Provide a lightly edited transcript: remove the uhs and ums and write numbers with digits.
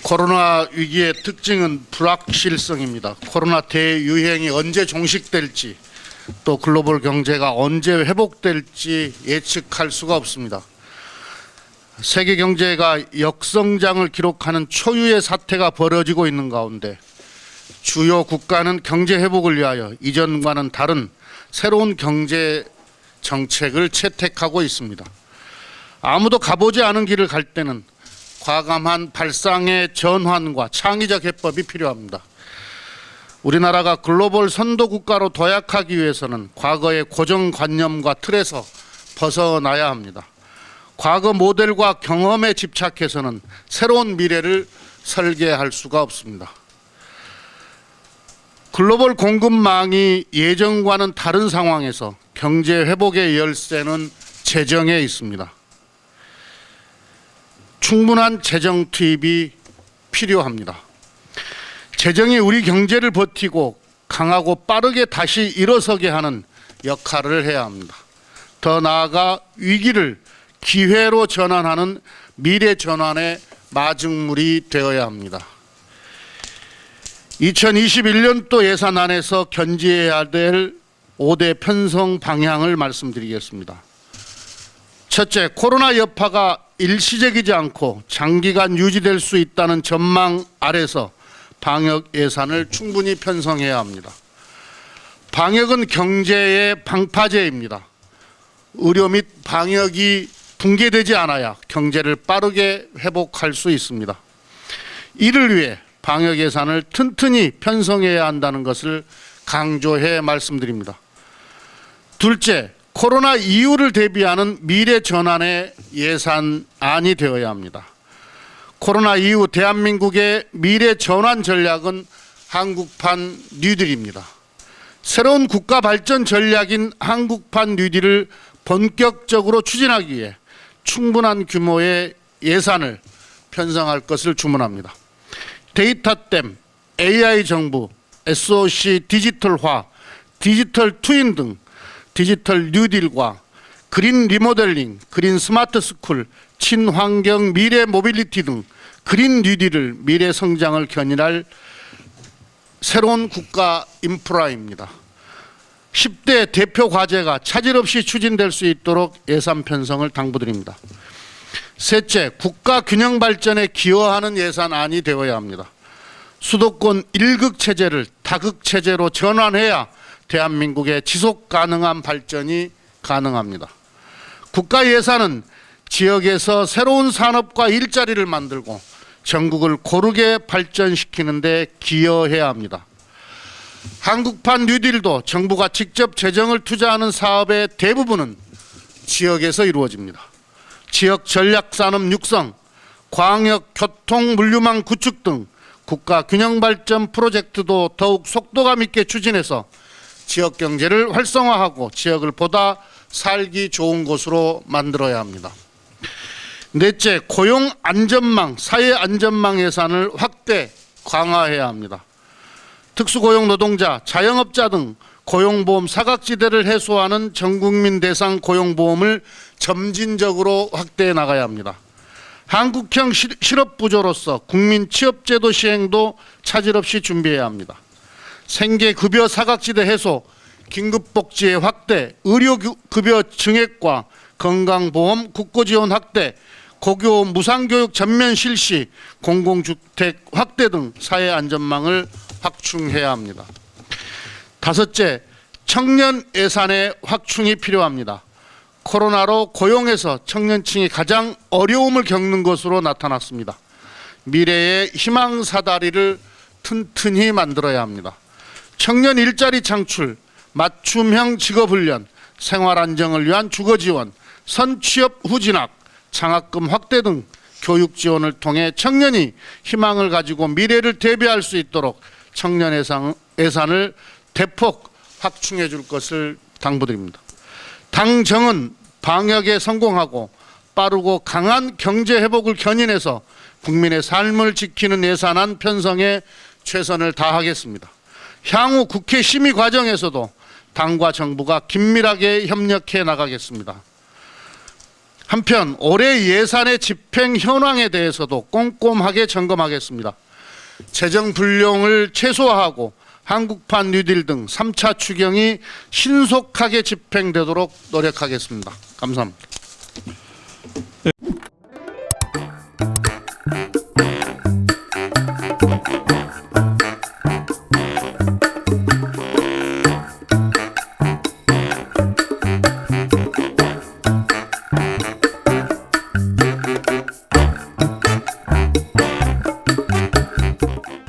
코로나 위기의 특징은 불확실성입니다. 코로나 대유행이 언제 종식될지 또 글로벌 경제가 언제 회복될지 예측할 수가 없습니다. 세계 경제가 역성장을 기록하는 초유의 사태가 벌어지고 있는 가운데 주요 국가는 경제 회복을 위하여 이전과는 다른 새로운 경제 정책을 채택하고 있습니다. 아무도 가보지 않은 길을 갈 때는 과감한 발상의 전환과 창의적 해법이 필요합니다. 우리나라가 글로벌 선도 국가로 도약하기 위해서는 과거의 고정관념과 틀에서 벗어나야 합니다. 과거 모델과 경험에 집착해서는 새로운 미래를 설계할 수가 없습니다. 글로벌 공급망이 예전과는 다른 상황에서 경제 회복의 열쇠는 재정에 있습니다. 충분한 재정 투입이 필요합니다. 재정이 우리 경제를 버티고 강하고 빠르게 다시 일어서게 하는 역할을 해야 합니다. 더 나아가 위기를 기회로 전환하는 미래 전환의 마중물이 되어야 합니다. 2021년도 예산안에서 견지해야 될 5대 편성 방향을 말씀드리겠습니다. 첫째, 코로나 여파가 일시적이지 않고 장기간 유지될 수 있다는 전망 아래서 방역 예산을 충분히 편성해야 합니다. 방역은 경제의 방파제입니다. 의료 및 방역이 붕괴되지 않아야 경제를 빠르게 회복할 수 있습니다. 이를 위해 방역 예산을 튼튼히 편성해야 한다는 것을 강조해 말씀드립니다. 둘째, 코로나 이후를 대비하는 미래 전환의 예산안이 되어야 합니다. 코로나 이후 대한민국의 미래 전환 전략은 한국판 뉴딜입니다. 새로운 국가 발전 전략인 한국판 뉴딜을 본격적으로 추진하기 위해 충분한 규모의 예산을 편성할 것을 주문합니다. 데이터댐, AI 정부, SOC 디지털화, 디지털 트윈 등 디지털 뉴딜과 그린 리모델링, 그린 스마트 스쿨, 친환경 미래 모빌리티 등 그린 뉴딜을 미래 성장을 견인할 새로운 국가 인프라입니다. 10대 대표 과제가 차질 없이 추진될 수 있도록 예산 편성을 당부드립니다. 셋째, 국가 균형 발전에 기여하는 예산안이 되어야 합니다. 수도권 1극 체제를 다극 체제로 전환해야 대한민국의 지속 가능한 발전이 가능합니다. 국가 예산은 지역에서 새로운 산업과 일자리를 만들고 전국을 고르게 발전시키는 데 기여해야 합니다. 한국판 뉴딜도 정부가 직접 재정을 투자하는 사업의 대부분은 지역에서 이루어집니다. 지역 전략산업 육성, 광역 교통 물류망 구축 등 국가 균형 발전 프로젝트도 더욱 속도감 있게 추진해서 지역 경제를 활성화하고 지역을 보다 살기 좋은 곳으로 만들어야 합니다. 넷째, 고용 안전망, 사회 안전망 예산을 확대 강화해야 합니다. 특수고용 노동자, 자영업자 등 고용보험 사각지대를 해소하는 전국민 대상 고용보험을 점진적으로 확대해 나가야 합니다. 한국형 실업부조로서 국민 취업제도 시행도 차질 없이 준비해야 합니다. 생계급여 사각지대 해소, 긴급복지의 확대, 의료급여 증액과 건강보험 국고지원 확대, 고교 무상교육 전면 실시, 공공주택 확대 등 사회 안전망을 확충해야 합니다. 다섯째, 청년 예산의 확충이 필요합니다. 코로나로 고용에서 청년층이 가장 어려움을 겪는 것으로 나타났습니다. 미래의 희망 사다리를 튼튼히 만들어야 합니다. 청년 일자리 창출, 맞춤형 직업훈련, 생활 안정을 위한 주거 지원, 선취업 후 진학, 장학금 확대 등 교육 지원을 통해 청년이 희망을 가지고 미래를 대비할 수 있도록 청년 예산을 대폭 확충해 줄 것을 당부드립니다. 당정은 방역에 성공하고 빠르고 강한 경제 회복을 견인해서 국민의 삶을 지키는 예산안 편성에 최선을 다하겠습니다. 향후 국회 심의 과정에서도 당과 정부가 긴밀하게 협력해 나가겠습니다. 한편 올해 예산의 집행 현황에 대해서도 꼼꼼하게 점검하겠습니다. 재정 불용을 최소화하고 한국판 뉴딜 등 3차 추경이 신속하게 집행되도록 노력하겠습니다. 감사합니다.